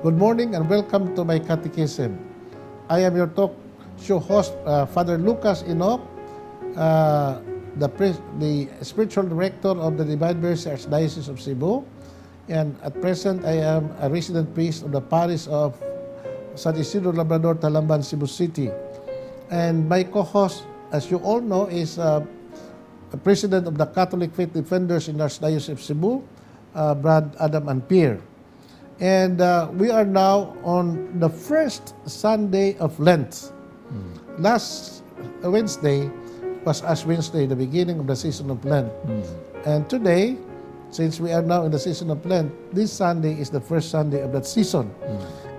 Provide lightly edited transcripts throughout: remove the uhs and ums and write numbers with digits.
Good morning and welcome to My Catechism. I am your talk show host, Father Lucas Inoc, the spiritual director of the Divine Mercy Archdiocese of Cebu. And at present, I am a resident priest of the parish of San Isidro Labrador, Talamban, Cebu City. And my co-host, as you all know, is president of the Catholic Faith Defenders in the Archdiocese of Cebu, Brad Adam and Pierre. And we are now on the first Sunday of Lent. Last Wednesday was Ash Wednesday, the beginning of the season of Lent. And today, since we are now in the season of Lent, this Sunday is the first Sunday of that season.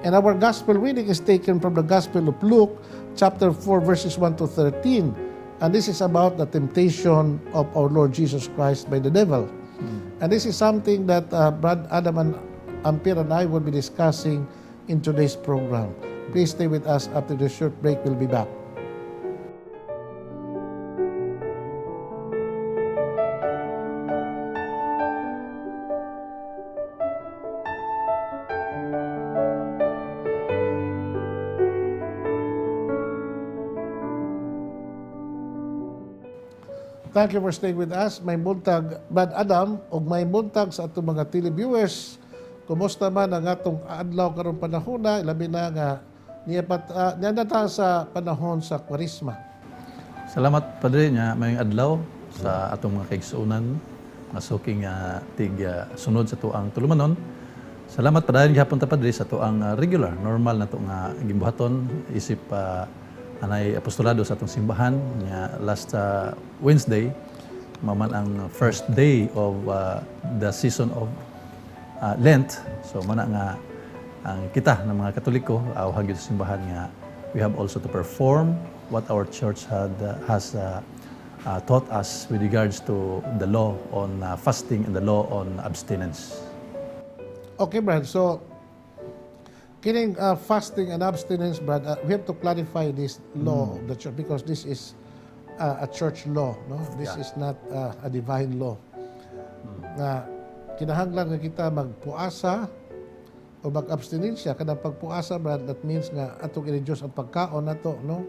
And our gospel reading is taken from the Gospel of Luke, chapter 4, verses 1 to 13. And this is about the temptation of our Lord Jesus Christ by the devil. And this is something that Brad Adam and Ampere and I will be discussing in today's program. Please stay with us. After the short break, we'll be back. Thank you for staying with us. May buntag, Brad Adam, o may buntag sa atong mga televiewers. Kumusta man ang atong adlaw karong panahon na, ilabi na nga niya nata sa panahon sa Kwaresma. Salamat Padre nga may adlaw sa atong mga kaigsuonan, mga suking sunod sa tuang tulumanon. Salamat Padre gihapon ta Padre sa tuang regular, normal na to nga gimbuhaton isip anay apostolado sa atong simbahan nga last Wednesday maman ang first day of the season of Lent. So mana nga ang kita ng mga Katoliko hagyo sa simbahan nga we have also to perform what our church has taught us with regards to the law on fasting and the law on abstinence. Okay, Brad. So, kining fasting and abstinence, Brad, we have to clarify this law of the church because this is a church law. No, this is not a divine law. Kinahanglan nga kita magpuasa o mag-abstinensya. Kada pagpuasa, Brad, that means nga atong i-reduce ang pagkaon nato, no?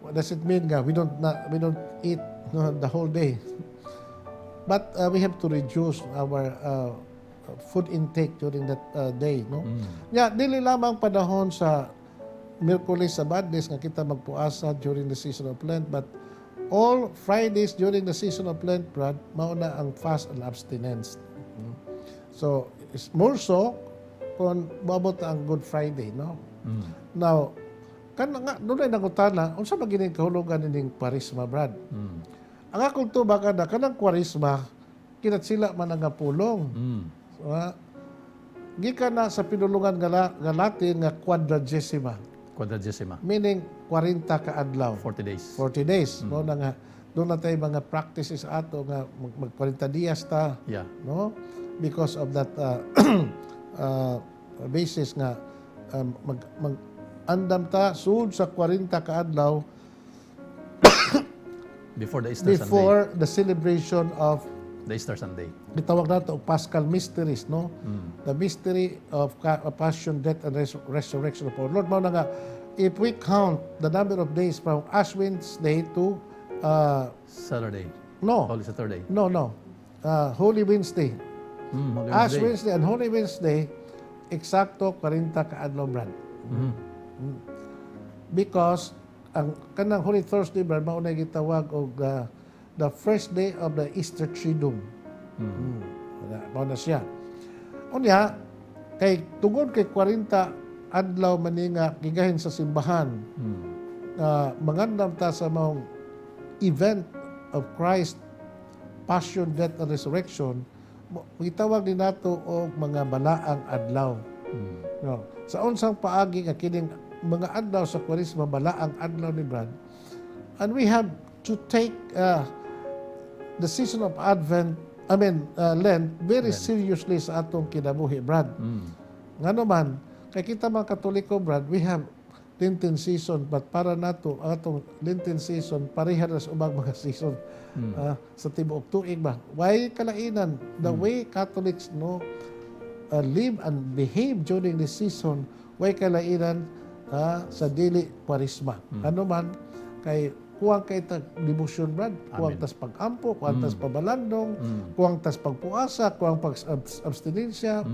What does it mean nga we don't eat the whole day? But we have to reduce our food intake during that day, no? Dili lamang panahon sa Miyerkules, Sabadis nga kita magpuasa during the season of Lent, but all Fridays during the season of Lent, Brad, mauna ang fast and abstinence. So, it's more so kung mabot ang Good Friday, no? Now, doon ay nangutana, unsa ba gining kahulugan ining Kwaresma, Brad? Ang akong tuba kada kanang Kwaresma, kinat sila man ang pulong. So, gikan na sa pinulungan nga Latin nga quadragesima. Meaning 40 ka adlaw. 40 days. 40 days. No na nga doon na tayo mga practices ato nga mag 40 dias ta. Yeah. No? Because of that basis nga andam ta sud sa 40 ka adlaw before the Easter before Sunday. The celebration of The Easter Sunday. Gitawag nato og Paschal mysteries, no? The mystery of passion, death, and resurrection of our Lord. Mao na nga, if we count the number of days from Ash Wednesday to Saturday. no, Holy Saturday. no, Holy Wednesday. Holy Ash Wednesday. Wednesday and Holy Wednesday, eksakto 40 ka adlaw, Brad. Because ang kanang Holy Thursday, Brad, mao na gitawag og the first day of the Easter Triduum. Mao na siya. Unya, kay tungod kay 40 adlaw maninga gigahin sa simbahan, mangandam ta sa maong event of Christ, passion, death, and resurrection, gitawag din nato og mga balaang adlaw. No. Sa unsang paagi nga kining mga adlaw sa Kwaresma, balaang adlaw ni Brad, and we have to take the season of Lent very seriously sa atong kinabuhi, Brad. Ngano man, kay kita mga Katoliko, Brad, we have Lenten season, but para nato ang atong Lenten season pareha na sa ubang mga season sa tibuok tuig ba. Why kalainan? The way Catholics know live and behave during this season, way kalainan sa dili parisma. Ano man, kay kuwang kay tag devotion, brad, kuwang tas pag-ampo, kuwang tas pabalandong, kuwang tas pagpuasa, kuwang pag-abstinensya.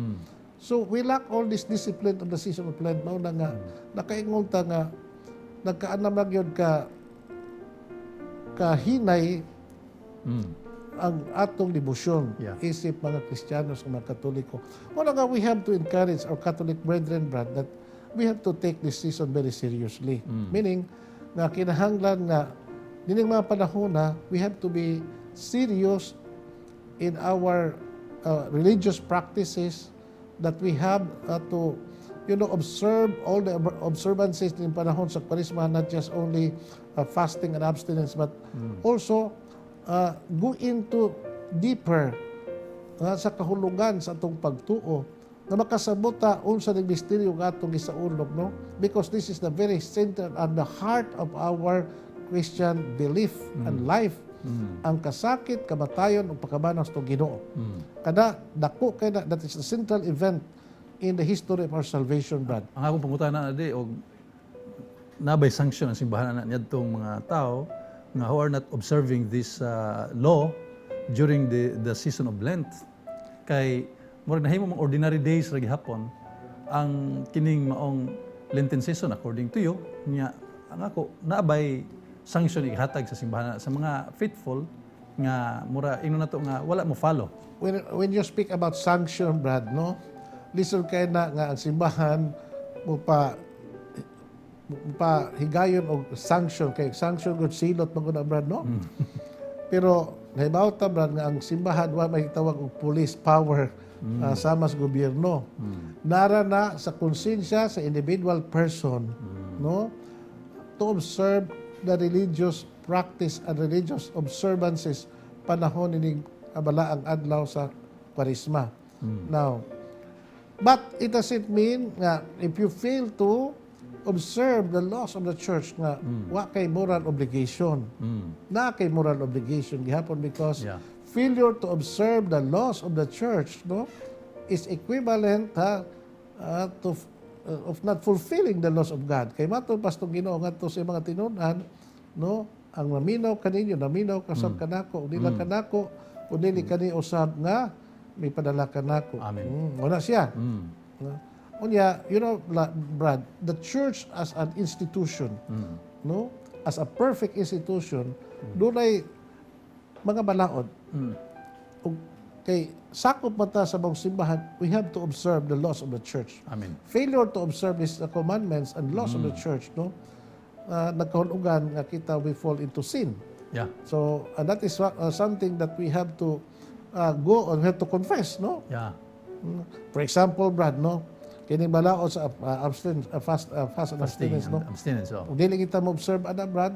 So we lack all this discipline of the season of Lent. Mao na nga, nakaingon ta nga, nagkaanam lang yun kahinay ang atong debosyon, isip mga Kristiyanos, mga Katoliko. Wala nga, we have to encourage our Catholic brethren, brad, that we have to take this season very seriously. Meaning, nga kinahanglan nga, dining mga panahon na, we have to be serious in our religious practices, that we have to, observe all the observances in panahon sa Kwaresma, not just only fasting and abstinence, but also go into deeper sa kahulugan sa atong pagtuo na makasabot ta unsa ning misteryo nga atong gisaulog, no? Because this is the very center and the heart of our Christian belief and life. Ang kasakit, kamatayon ug pagkabanhaw sa Ginoo. Kada dako kay that is the central event in the history of our salvation, brad. Ang akong pangutana na di og nabay sanction ang simbahan na niadtong mga tao nga who are not observing this law during the season of Lent. Kay murag nahimo mga ordinary days ra gihapon ang kining maong Lenten season according to you nya ang ako naabay sanction ihatag sa simbahan sa mga faithful nga mura ingnon nato nga wala mo follow. When you speak about sanction, brad, no? Listen kay na nga ang simbahan mo pa higayon og sanction kay sanction gud silot maguna, brad, no? Pero nahibaw ta, brad, nga ang simbahan wa may tawag og police power sama sa gobyerno. Nara na sa konsensya sa individual person, no? To observe the religious practice and religious observances panahon ining abalaang adlaw sa Kwaresma. Now, but it doesn't mean nga if you fail to observe the laws of the church nga wa kay moral obligation. Na kay moral obligation gihapon because failure to observe the laws of the church, no, is equivalent to of not fulfilling the laws of God. Kay matod Pastor Ginoo ngadto sa mga tinud-an, no, ang naminaw kaninyo, naminaw kasab kanako, dili kanako, o dili kani usab nga may padala kanako. Amen. Wala siya. Unya, Brad, the church as an institution, no, as a perfect institution, dunay mga balaod. Kay sakop mata sa mga simbahan, we have to observe the laws of the church. Amen. Failure to observe these commandments and laws of the church, no, nagkahulugan nga kita we fall into sin. Yeah. So that is something that we have to go and have to confess, no? Yeah. For example, Brad, no, kini balaod sa fast and abstinence, no? Abstinence, Kung dili kita mo observe ana, Brad,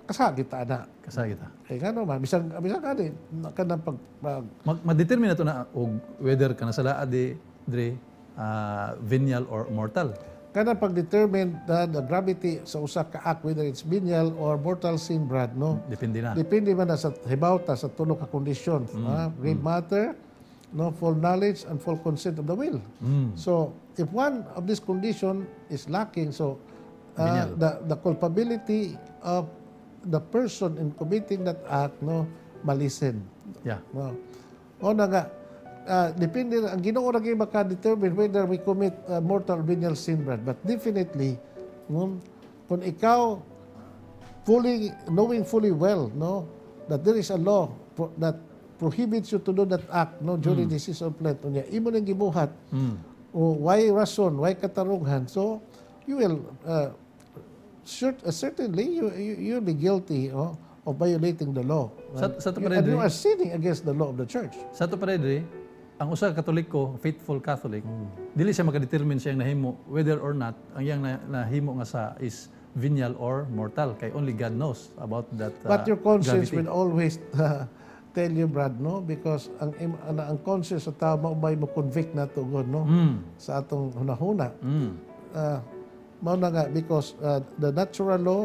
kasagit ta ana. Kasagit ta. Kay ngano man bisan kani kanang pag ma-determine nato na og whether kana sala dre venial or mortal. Kanang pag-determine the gravity sa usa ka act, whether it's venial or mortal sin, Brad, no? Depende na. Depende man na sa hibawta sa tulo ka kondisyon, grave matter, no, full knowledge and full consent of the will. So if one of this condition is lacking, so the culpability of the person in committing that act, no, malisen. Yeah. No. O na nga, depende, ang Ginoo ra gyud maka-determine whether we commit mortal or venial sin, Brad. But definitely, kung ikaw knowing fully well, no, that there is a law that prohibits you to do that act, no, during the season of Lent, unya imo nang gibuhat, o why rason, why katarungan, so you will certainly you'll be guilty of violating the law. Sa to And you are sinning against the law of the church. Sa to paredre, ang usa ka Katoliko, faithful Catholic, dili siya makadetermine siyang nahimo whether or not ang iyang nahimo nga sa is venial or mortal, kay only God knows about that. But your conscience gravity will always tell you, Brad, no, because ang conscience sa tao maubay mo convict na to God, no, sa atong hunahuna. Mao na nga because the natural law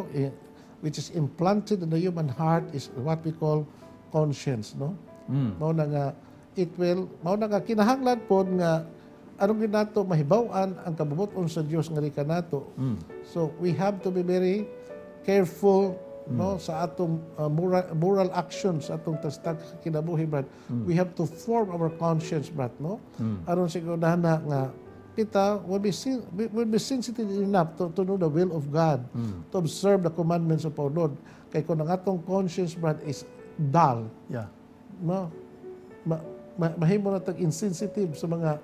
which is implanted in the human heart is what we call conscience, no? Mao na nga it will, mao na nga kinahanglan po nga, anong ginato mahibaw-an ang kabubuton sa Dios nga rika nato. So we have to be very careful no sa atong moral actions sa atong tastag kinabuhi, brad. We have to form our conscience, brad, no? Aron siguro na nga kita will be sensitive enough to know the will of God, to observe the commandments of our Lord. Kay kung ang atong conscience, brad, is dull, no? Mahimo na tag insensitive sa mga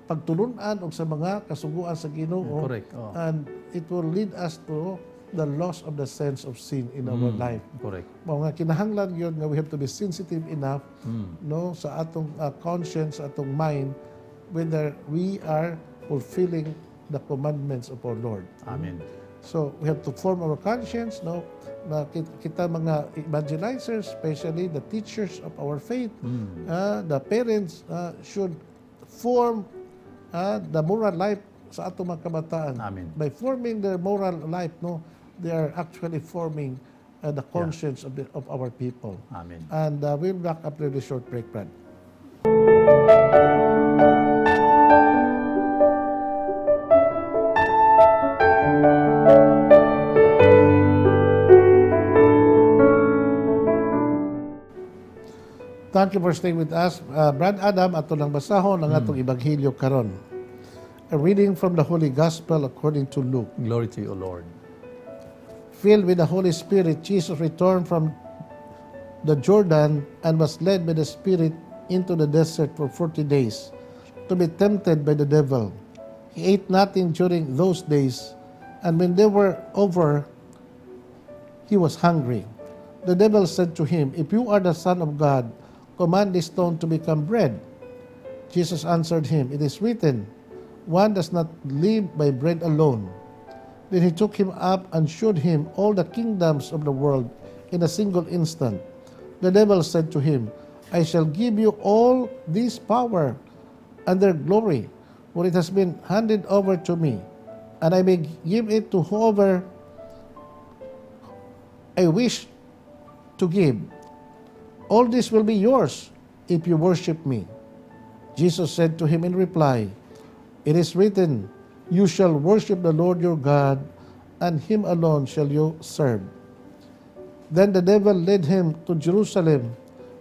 pagtulunan o sa mga kasuguan sa Ginoo. Correct. And it will lead us to the loss of the sense of sin in our life. Correct. Mga kinahanglan yun nga we have to be sensitive enough no sa atong conscience, atong mind, whether we are fulfilling the commandments of our Lord. Amen. So we have to form our conscience, no? Na kita mga evangelizers, especially the teachers of our faith, the parents should form the moral life sa atong mga kabataan. Amen. By forming their moral life, no, they are actually forming the conscience of our people. Amen. And we'll back after this short break, Brad. Thank you for staying with us. Brad Adam, ato lang basahon ang atong Ebanghelyo karon. A reading from the Holy Gospel according to Luke. Glory to you, O Lord. Filled with the Holy Spirit, Jesus returned from the Jordan and was led by the Spirit into the desert for 40 days to be tempted by the devil. He ate nothing during those days, and when they were over, he was hungry. The devil said to him, "If you are the Son of God, command this stone to become bread." Jesus answered him, "It is written, one does not live by bread alone." Then he took him up and showed him all the kingdoms of the world in a single instant. The devil said to him, "I shall give you all this power and their glory, for it has been handed over to me, and I may give it to whoever I wish to give. All this will be yours if you worship me." Jesus said to him in reply, "It is written, you shall worship the Lord your God, and him alone shall you serve." Then the devil led him to Jerusalem,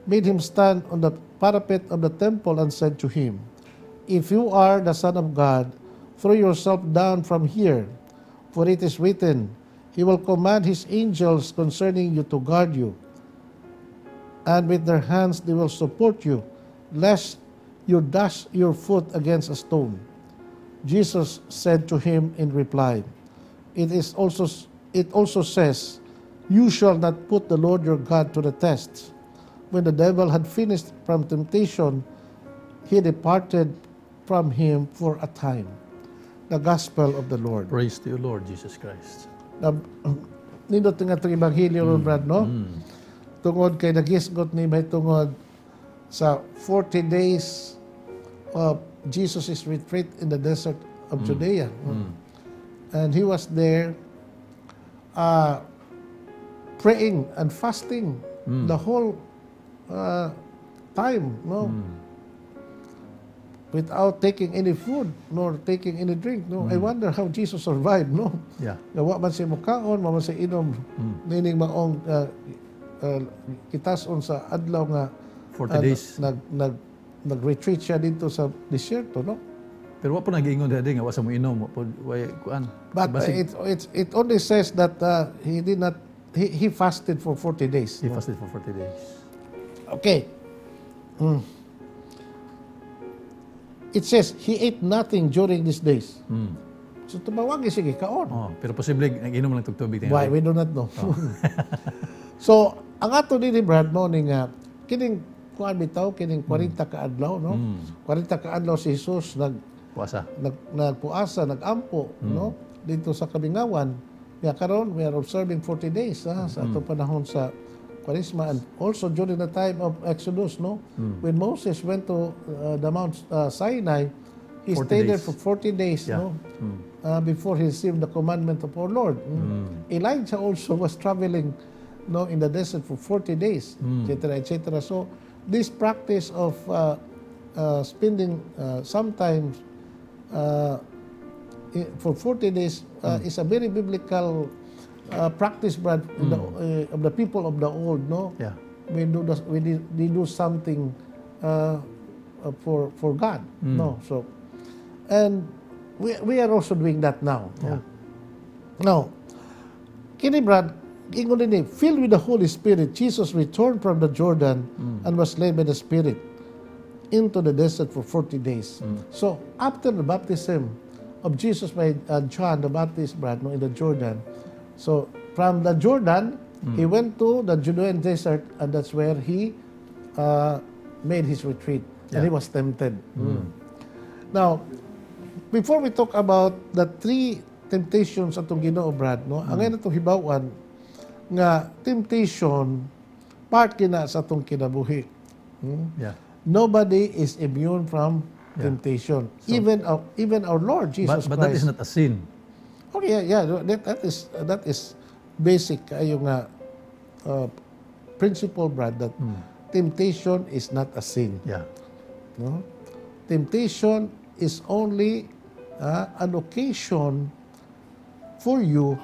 made him stand on the parapet of the temple, and said to him, "If you are the Son of God, throw yourself down from here, for it is written, he will command his angels concerning you to guard you, and with their hands they will support you, lest you dash your foot against a stone." Jesus said to him in reply, It also says, you shall not put the Lord your God to the test." When the devil had finished from temptation, he departed from him for a time. The Gospel of the Lord. Praise to you, Lord Jesus Christ. Nindot nga itong Ebanghelyo, Brad, no? Tungod kay nagisgot ni may tungod sa 40 days of Jesus' retreat in the desert of Judea. And he was there praying and fasting the whole time, no? Without taking any food nor taking any drink, no? I wonder how Jesus survived, no? Yeah. Nawa man siya mukaon, wa man siya inom, nining maong kitason sa adlaw nga 40 days. nag-retreat siya dito sa desierto, no? Pero wa po nag-iingon dadi nga wa sa mo inom, wa po way kuan. But it only says that he fasted for 40 days. He fasted for 40 days. Okay. It says he ate nothing during these days. So tumawag sige kaon. Oh, pero posible nag-inom lang tug tubig Why? We do not know. So, ang ato din ni Brad mo ni nga kining kuan bitaw kining 40 ka adlaw, no? 40 ka adlaw si Jesus Puasa. nagpuasa, nagampo, no? Dito sa Kabingawan. Kaya karon we are observing 40 days sa atong panahon sa Kwaresma, and also during the time of Exodus, no? When Moses went to the Mount Sinai, he 40 stayed there days. for 40 days, Yeah. no? Before he received the commandment of our Lord. Elijah also was traveling, no, in the desert for 40 days, etc., etc. So this practice of spending sometimes for 40 days is a very biblical practice, Brad, of the people of the old, no? Yeah. They do something for God, no? So, and we are also doing that now. Yeah. Now, kini Brad, ingon din filled with the Holy Spirit, Jesus returned from the Jordan and was led by the Spirit into the desert for 40 days. So, after the baptism of Jesus by John the Baptist, Brad, no, in the Jordan, so from the Jordan, he went to the Judean desert, and that's where he made his retreat, and he was tempted. Now, before we talk about the three temptations atong Ginoo, Brad, no, ang ngayon itong hibawan nga temptation part kina sa atong kinabuhi. Yeah. Nobody is immune from temptation. So, even our Lord Jesus But Christ. that is not a sin. Oh yeah. That is basic kayo nga principle, Brad, that temptation is not a sin. Yeah. No? Temptation is only an occasion for you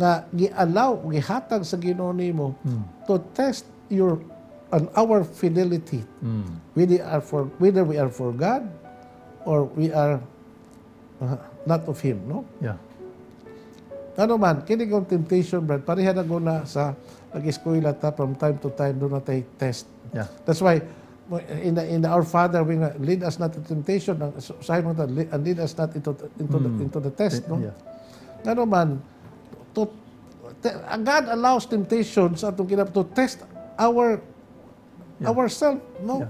nga gihatag sa Ginoo nimo to test our fidelity, whether we are for God or we are not of Him, no? Yeah. Ano man, kini kong temptation, Brad, pareha na guna sa nag-eskwela ta from time to time, doon na tayo test. Yeah. That's why in Our Father, we nga, lead us not to temptation, sabi mo and lead us not into the test, no? Yeah. Ano man, God allows temptation sa atong to test ourselves, no?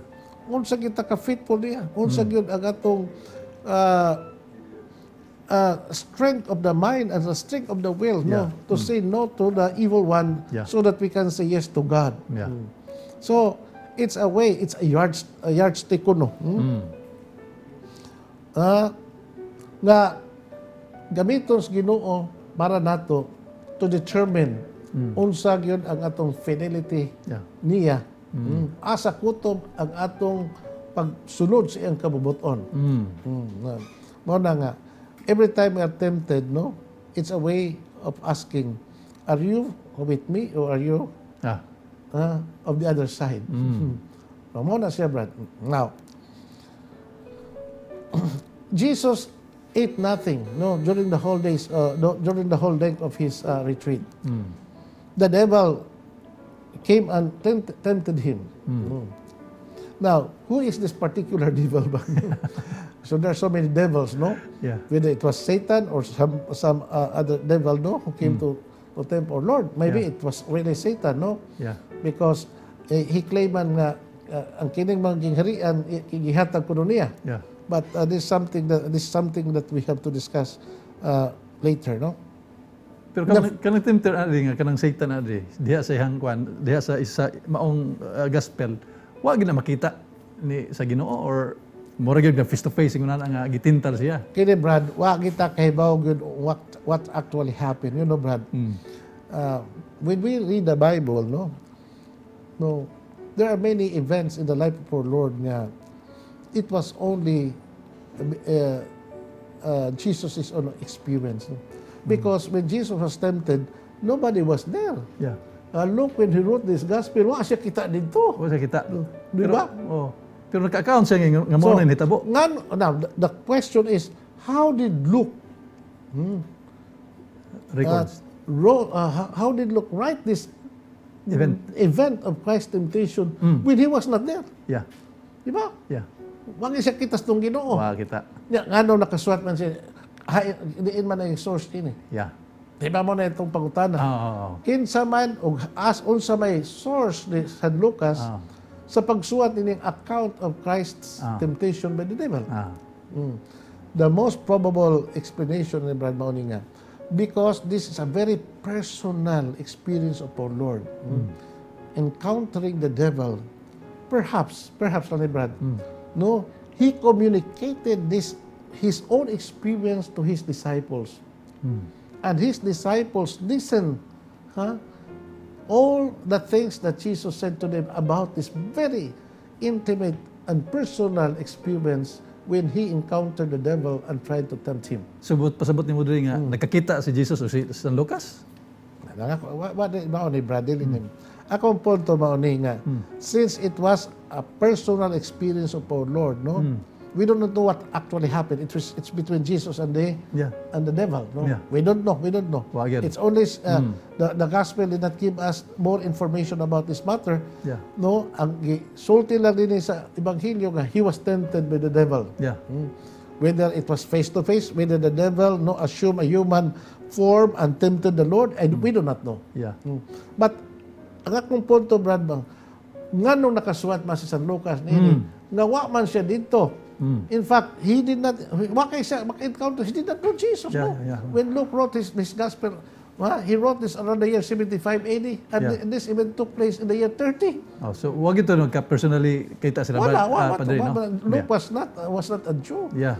Unsa kita ka faithful niya, unsa gyud ang atong strength of the mind and the strength of the will, no, to say no to the evil one, so that we can say yes to God. Yeah. So it's a way, it's a yardstick kuno. Nga gamiton sa Ginoo para nato to determine unsa gyud ang atong fidelity niya. Asa kutob ang atong pagsunod sa iyang kabubuton. Mo na nga, every time we are tempted, no, it's a way of asking, are you with me or are you of the other side? Mo na siya, Brad. Now, Jesus ate nothing, no, during the whole length of his retreat. The devil came and tempted him. Now, who is this particular devil? So there are so many devils, no? Yeah. Whether it was Satan or some other devil, no, who came to tempt our Lord. Maybe it was really Satan, no? Yeah. Because he claimed nga ang kining mga gingharian gihatag kuno niya. Yeah. But this is something that we have to discuss later, no? Pero kanang tempter nga kanang Satan diha sa ihang kwan, diha sa isa maong gospel, wa gid na makita ni sa Ginoo or mura gyud nga face to face ingon nga gitintal siya. Kini Brad, wa kita kahibaw gyud what actually happened, you know, Brad. When we read the Bible, no, there are many events in the life of our Lord nga it was only Jesus' own experience. No? Because when Jesus was tempted, nobody was there. Yeah. Luke, when he wrote this gospel, wa siya kita dito. Wa siya kita. Di ba? Pero naka-account siya nga mo na nitabo. Now, the question is, how did Luke Records. how did Luke write this Event of Christ's temptation when he was not there? Yeah. Di ba? Yeah. Wag siya kita sa itong Ginoo. Wa kita. Ngano nakasuwat man siya, diin man ang source ini. Yeah. Di ba mo na itong pangutana? Kinsa man, o unsa may source ni San Lucas sa pagsuwat ining account of Christ's temptation by the devil. The most probable explanation ni Brad Mauni nga, because this is a very personal experience of our Lord. Encountering the devil, perhaps ni Brad, no, he communicated his own experience to his disciples. And his disciples listened all the things that Jesus said to them about this very intimate and personal experience when he encountered the devil and tried to tempt him. Pasabot ni mo diri nga nakakita si Jesus o si San Lucas? What ni brother him. Akong punto mauni nga, since it was a personal experience of our Lord, no? We don't know what actually happened. It's between Jesus and the devil, no? Yeah. We don't know. Well, again. It's only the gospel did not give us more information about this matter. Yeah. No, ang sulti lang din sa ebanghelyo nga he was tempted by the devil. Yeah. Whether it was face to face, whether the devil assumed a human form and tempted the Lord, and we do not know. Yeah. But ang akong punto, Brad, bang, nga nung nakasuwat man si San Lucas, nawa man siya dito. In fact, he did not, maka-encounter, he did not know Jesus. Yeah, no? yeah. When Luke wrote his gospel, he wrote this around the year 75 AD, and this event took place in the year 30. Oh, so wag ito nagka-personally kita sila Padre, no? Luke was not a Jew. Yeah.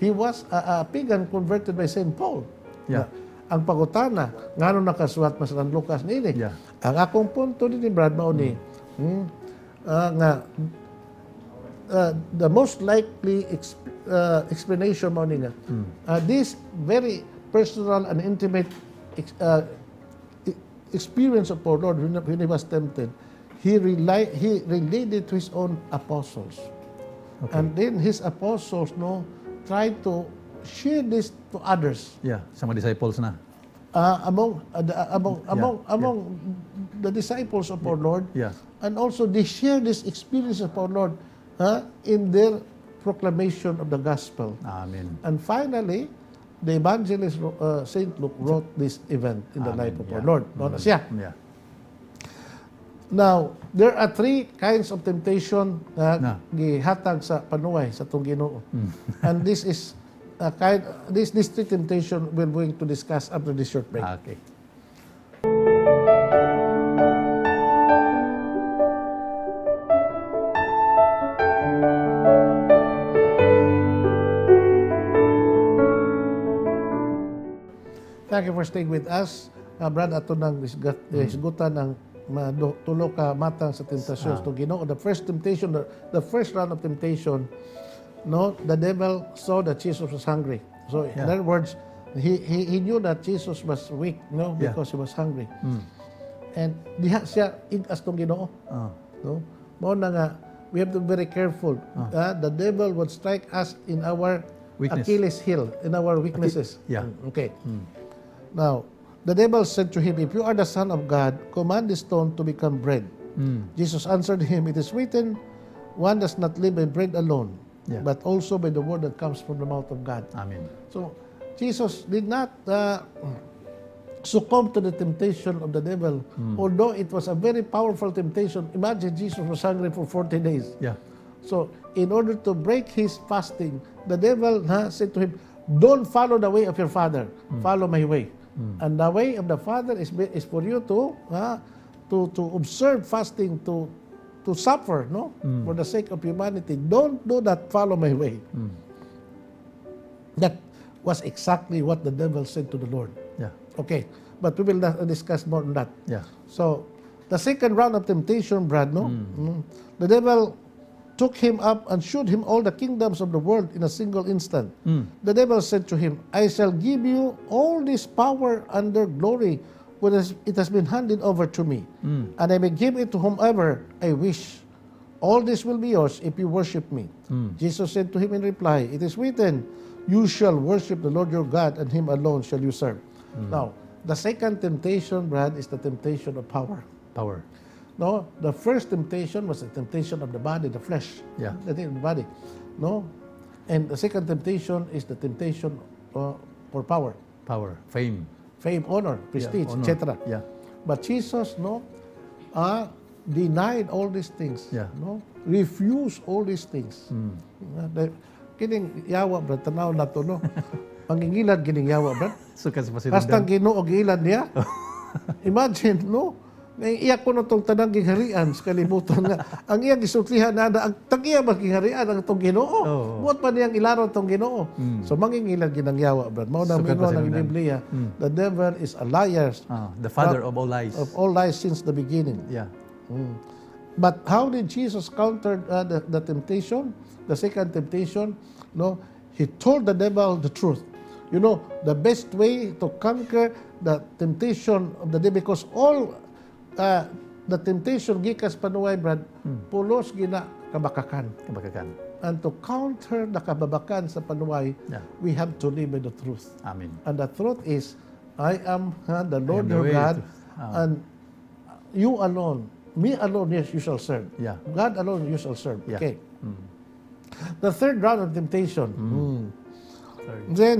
He was a pagan converted by St. Paul. Yeah. Ang pagutana, nga nung nakasuwat mas San Lucas nini. Yeah. Ang akong punto ni Brad Mauni, nga the most likely explanation mo nga, this very personal and intimate experience of our Lord when he was tempted, he relayed it to his own apostles. Okay. And then his apostles tried to share this to others. Yeah, sa mga disciples na. Among the disciples of our Lord. Yeah. And also they share this experience of our Lord in their proclamation of the gospel. Amen. And finally, the evangelist Saint Luke wrote this event in the life of our Lord. Siya. Yeah. Now, there are three kinds of temptation na gihatag sa panuway sa itong Ginoo. And this is these three temptation we're going to discuss after this short break. Okay. Thank you for staying with us. Brad, ato nang hisgutan ng tulo ka matang sa tentasyon to Ginoo. The first temptation, the first round of temptation, the devil saw that Jesus was hungry. So in other words, he knew that Jesus was weak, because he was hungry. And diha siya igas tong Ginoo. Mao na nga, we have to be very careful. The devil would strike us in our Achilles heel, in our weaknesses. Yeah. Okay. Now, the devil said to him, "If you are the Son of God, command this stone to become bread." Jesus answered him, "It is written, one does not live by bread alone, but also by the word that comes from the mouth of God." Amen. So, Jesus did not succumb to the temptation of the devil, although it was a very powerful temptation. Imagine Jesus was hungry for 40 days. Yeah. So, in order to break his fasting, the devil said to him, "Don't follow the way of your father, follow my way." And the way of the Father is for you to observe fasting, to suffer, for the sake of humanity. Don't do that, follow my way. That was exactly what the devil said to the Lord. Yeah. Okay, but we will discuss more on that. Yeah. So, the second round of temptation, Brad, the devil took him up and showed him all the kingdoms of the world in a single instant. The devil said to him, "I shall give you all this power and their glory, for it has been handed over to me, and I may give it to whomever I wish. All this will be yours if you worship me." Jesus said to him in reply, "It is written, you shall worship the Lord your God, and him alone shall you serve." Now, the second temptation, Brad, is the temptation of power. Power. No, the first temptation was the temptation of the body, the flesh, the thing of the body. No, and the second temptation is the temptation for power, fame, honor, prestige, honor. etc. Yeah. But Jesus, denied all these things. Yeah. Refused all these things. Kining yawa, brad, tanaw na to, Pangingilad kining yawa, brad. So kasi pa sila Hastang Ginoo og ilad niya. Imagine, Iya ko na itong tanang gingharian sa kalibutan nga. Ang iyang gisultihan na ang tag-iya gingharian ang itong Ginoo. Buot pa niyang ilaron itong Ginoo. So mangingilan ginangyawa, brad. Mao na mingo ng Biblia, the devil is a liar. The father of all lies. Of all lies since the beginning. Yeah. But how did Jesus counter the temptation? The second temptation, no, he told the devil the truth. You know, the best way to conquer the temptation of the devil, because all the temptation gikas panuway, brad, pulos gina kabakakan. And to counter the kababakan sa panuway, we have to live by the truth. Amen. And the truth is, I am the Lord your the way God, to- and you alone, me alone, yes, you shall serve. Yeah. God alone, you shall serve. Yeah. Okay. The third round of temptation. Sorry. Then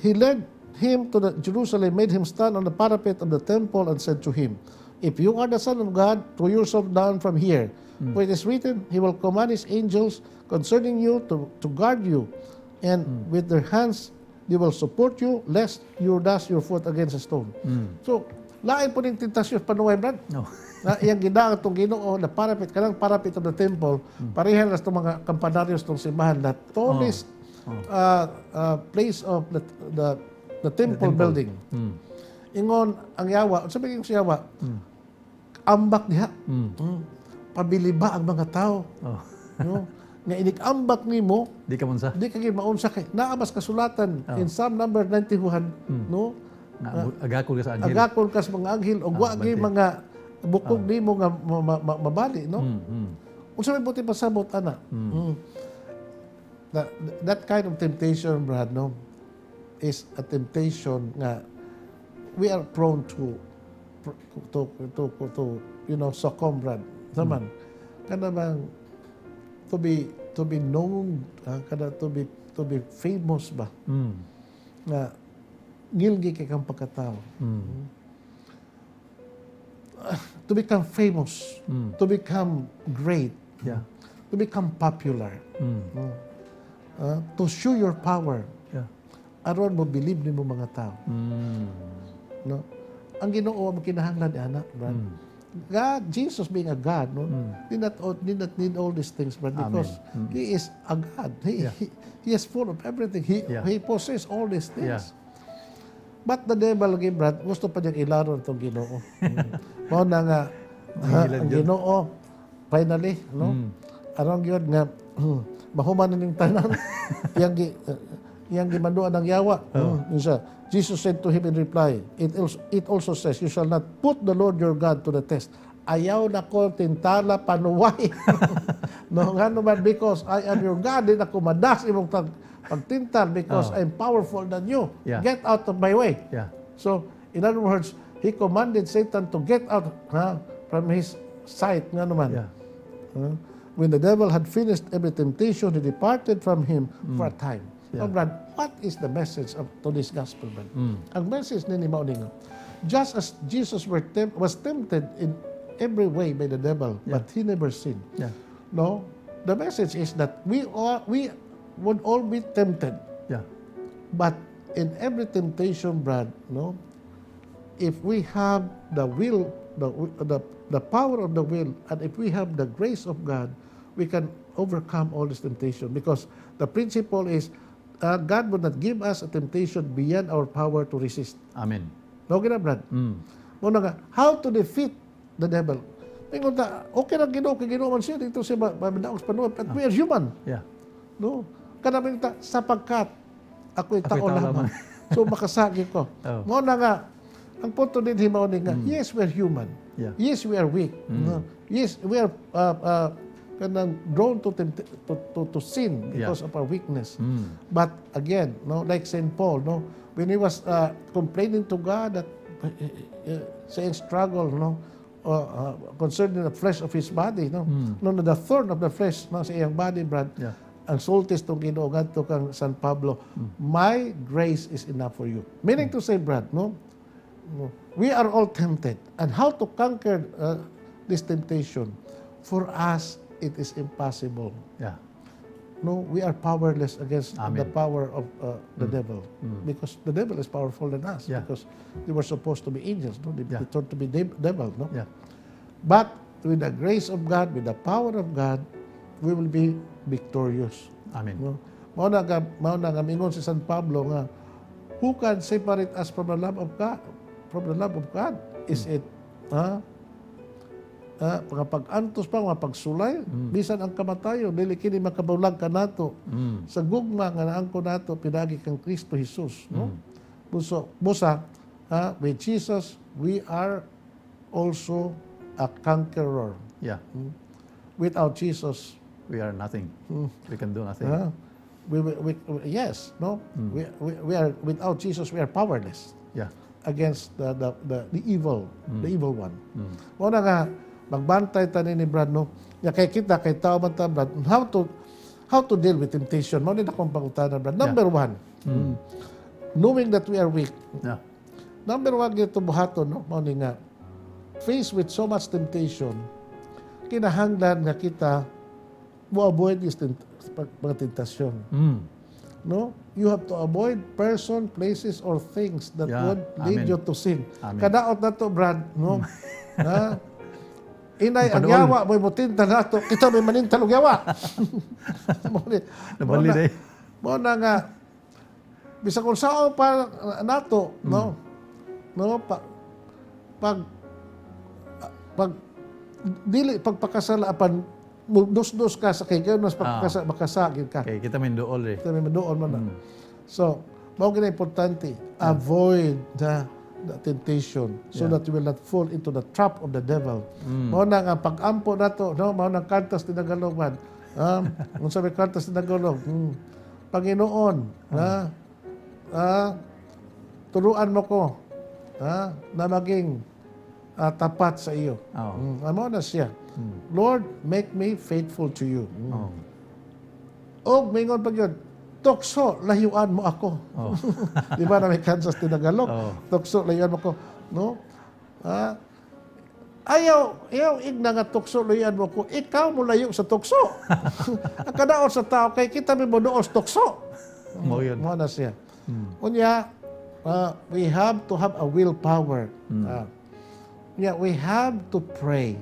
he led him to Jerusalem, made him stand on the parapet of the temple, and said to him, if you are the Son of God, throw yourself down from here. For it is written, he will command his angels concerning you to guard you, and with their hands they will support you, lest you dash your foot against a stone. So, lain po ng tentasyon panuway, brad. No. Na iyang gidaan itong Ginoo na parapet, kanang parapet of the temple, pareha na itong mga kampanaryos itong simbahan, that tallest place of the temple building. Ingon ang yawa, sabi yung yawa, ambak diha. Pabili ba ang mga tao? No? Nga inik-ambak nimo, Di ka munsa. di ka maunsa kay naabas kasulatan in Psalm number 91, no? Agakol ka sa anghel. Agakon kas mga anghel o wa gyud mga bukog nimo nga mabali, no? Unsa may buti pasabot ana? That kind of temptation, brad, no, is a temptation nga we are prone to succumb, brad. Naman, kada bang to be known, kada to be famous ba? Nga ngilgi kay kang pagkatao. To become famous, to become great, Yeah. to become popular, to show your power. Yeah. Aron mo believe nimo mga tao. No? Ang Ginoo mo kinahanglan ni anak, brad. God, Jesus being a God, no, did not need all these things, but because He is a God, He is full of everything. He possesses all these things. But the devil, again, brad, gusto pa niyang ilaron itong Ginoo. Mao na nga, ang Ginoo, finally, no, aron gyud nga mahuman ning tanan, yang gimanduan ng yawa. Jesus said to him in reply, it also says, you shall not put the Lord your God to the test. Ayaw na ko tintala panuway. No, nga naman, because I am your God, din ako madas imong pagtintal because I'm powerful than you. Yeah. Get out of my way. Yeah. So, in other words, he commanded Satan to get out from his sight. Nga naman. Yeah. When the devil had finished every temptation, he departed from him for a time. Yeah. Oh, brad, what is the message of today's gospel, brad? Ang message ni Mauning, just as Jesus was tempted in every way by the devil, but he never sinned. Yeah. No, the message is that we would all be tempted, Yeah. but in every temptation, brad, no, if we have the will, the power of the will, and if we have the grace of God, we can overcome all this temptation, because the principle is God would not give us a temptation beyond our power to resist. Amen. No, gina, brad? Muna nga, how to defeat the devil? Ingon ta, okay lang Ginoo, kay Ginoo man siya, dito siya mabinaos panuot, but we are human. Yeah. No? Kanaming ta, sapagkat ako'y tao lamang. So makasagi ko. Muna nga, ang punto din himaw ni nga, yes, we are human. Yeah. Yes, we are weak. No? Yes, we are drawn to sin because of our weakness. But again, no, like St. Paul, no, when he was complaining to God that saying struggle, no, concerning the flesh of his body, no, no, the thorn of the flesh, no, sa iyang body, brad. Yeah. Ang sultis tong Ginoo ngadto kang San Pablo, my grace is enough for you. Meaning to say, brad, no, we are all tempted, and how to conquer this temptation? For us, it is impossible. Yeah. No, we are powerless against Amen. the power of the devil, because the devil is powerful than us. Yeah. Because they were supposed to be angels, no? They Yeah. turned to be devil, no? Yeah. But with the grace of God, with the power of God, we will be victorious. Amen. No? Mao na nga mingon si San Pablo nga, who can separate us from the love of God? From the love of God? Is it mga pag-antos pa, mga pagsulay, bisan ang kamatayon, dili kini makabulag ka nato. Sa gugma nga naangko nato, pinagi kang Kristo Jesus. No? Busa, with Jesus, we are also a conqueror. Yeah. Without Jesus, We are nothing. We can do nothing. yes, no? We are, without Jesus, we are powerless Yeah. against the evil, the evil one. Muna nga, magbantay tanin ni Brad, no? Ya kay kita, kay tao man ta, Brad, how to deal with temptation. Muna na akong pangutana, Brad. Number one, knowing that we are weak. Yeah. Number one, gito buhaton, no? Muna nga, faced with so much temptation, kinahanglan nga kita mo-avoid is mga tentasyon. No? You have to avoid person, places, or things that would lead you to sin. Amen. Kadaot na to, Brad, no? Inay, ang Panoon. yawa, may mutinta na to. Kita may manintalong yawa. Nabali day. Mo na nga, bisa kung saan pa nato, no? No? Pagpakasala, dos ka sa kay mas makasagin ka. Okay, kita may dool eh. Kita may doon man na. So, mao gina importante, avoid the temptation so that you will not fall into the trap of the devil. Mao na nga pag-ampo nato, no, mao nang kantas tinagalog man. Kung sabi kantas tinagalog, Panginoon, turuan mo ko na maging tapat sa iyo. Amo na siya. Lord, make me faithful to you. O, mingon pag yun, tukso, layuan mo ako. Di ba na may Kansas tinagalog? Tukso, layuan mo ako. No? Ayaw igna nga tukso, layuan mo ako. Ikaw mo layo sa tukso. Ang kadaot sa tao, kay kita may modoos tukso. Mo yun. Mo na siya. Unya, we have to have a willpower. We have to pray.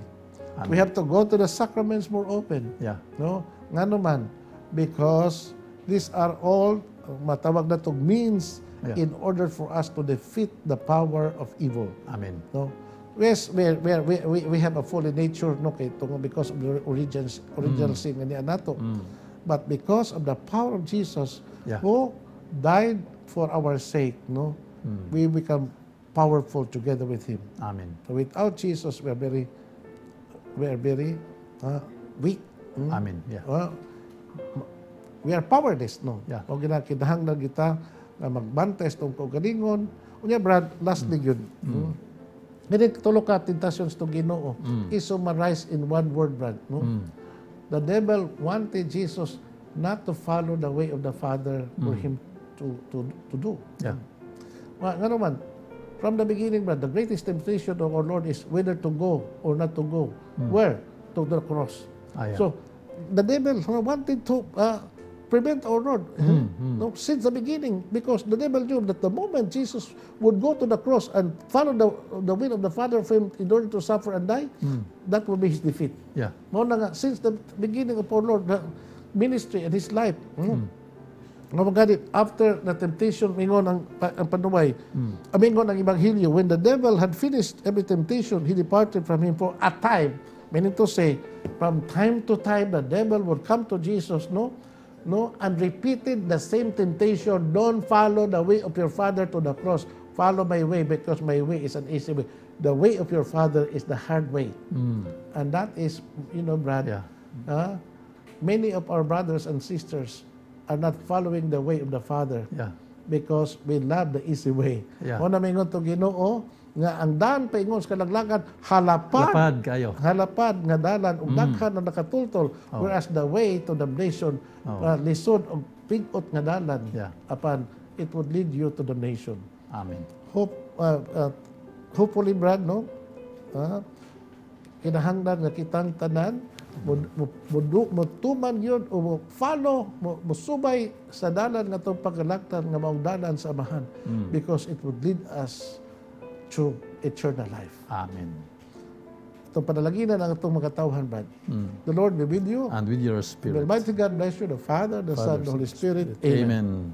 Amen. We have to go to the sacraments more open. Yeah. No? Nga naman, because these are all matawag na to means in order for us to defeat the power of evil. Amen. No? Yes, we have a fallen nature, no, kay tungo because of the original sin nga niya nato. But because of the power of Jesus, who died for our sake, no, we become powerful together with Him. Amen. So without Jesus, we are very weak. Amen. Yeah. We are powerless, no? Yeah. O kinahanglan kita na magbantay sa itong kaugalingon. Unya, Brad, lastly yun. Ganit tulo ka tentasyon sa itong Ginoo. Is summarized in one word, Brad. No? The devil wanted Jesus not to follow the way of the Father for him to do. Yeah. Nga naman, from the beginning, Brad, the greatest temptation of our Lord is whether to go or not to go. Where? To the cross. So, the devil wanted to prevent our Lord no, since the beginning, because the devil knew that the moment Jesus would go to the cross and follow the will of the Father for him in order to suffer and die, that would be his defeat. Yeah. Since the beginning of our Lord, the ministry and his life, after the temptation, mingon ang panuway, mingon ang Ebanghelyo, when the devil had finished every temptation, he departed from him for a time. Meaning to say, from time to time, the devil would come to Jesus, and repeated the same temptation. Don't follow the way of your father to the cross. Follow my way, because my way is an easy way. The way of your father is the hard way. And that is, Brad, many of our brothers and sisters are not following the way of the Father because we love the easy way. O na mingon to Ginoo nga ang daan paingon sa kalaglagan halapad nga dalan ug daghan na nakatultol, whereas the way to damnation lisod og pig-ot nga dalan apan it would lead you to damnation. Amen. Hopefully, Brad, no? Kinahanglan nga kitang tanan mutuman yun o follow, musubay sa dalan nga itong pagkalaktan nga maong dalan sa Amahan, because it would lead us to eternal life. Amen. Itong panalaginan ang itong mga tauhan, Brad. The Lord be with you. And with your The spirit. Almighty God bless you, the Father, the Son, the Holy Spirit. Amen.